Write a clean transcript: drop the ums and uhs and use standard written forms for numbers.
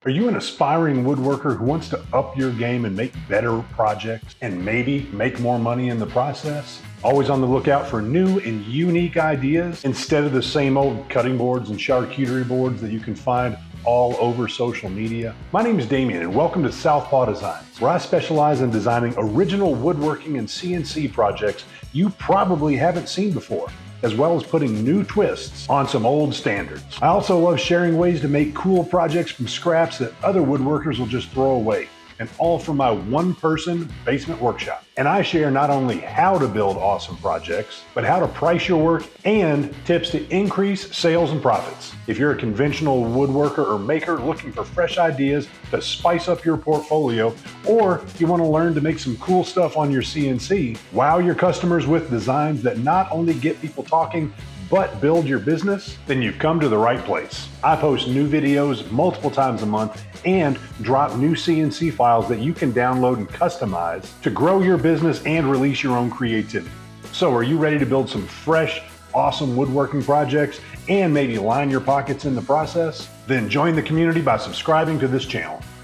Are you an aspiring woodworker who wants to up your game and make better projects and maybe make more money in the process? Always on the lookout for new and unique ideas instead of the same old cutting boards and charcuterie boards that you can find all over social media? My name is Damien and welcome to Southpaw Designs, where I specialize in designing original woodworking and CNC projects you probably haven't seen before, as well as putting new twists on some old standards. I also love sharing ways to make cool projects from scraps that other woodworkers will just throw away, and all from my one-person basement workshop. And I share not only how to build awesome projects, but how to price your work and tips to increase sales and profits. If you're a conventional woodworker or maker looking for fresh ideas to spice up your portfolio, or you want to learn to make some cool stuff on your CNC, wow your customers with designs that not only get people talking, but build your business, then you've come to the right place. I post new videos multiple times a month and drop new CNC files that you can download and customize to grow your business and release your own creativity. So are you ready to build some fresh, awesome woodworking projects and maybe line your pockets in the process? Then join the community by subscribing to this channel.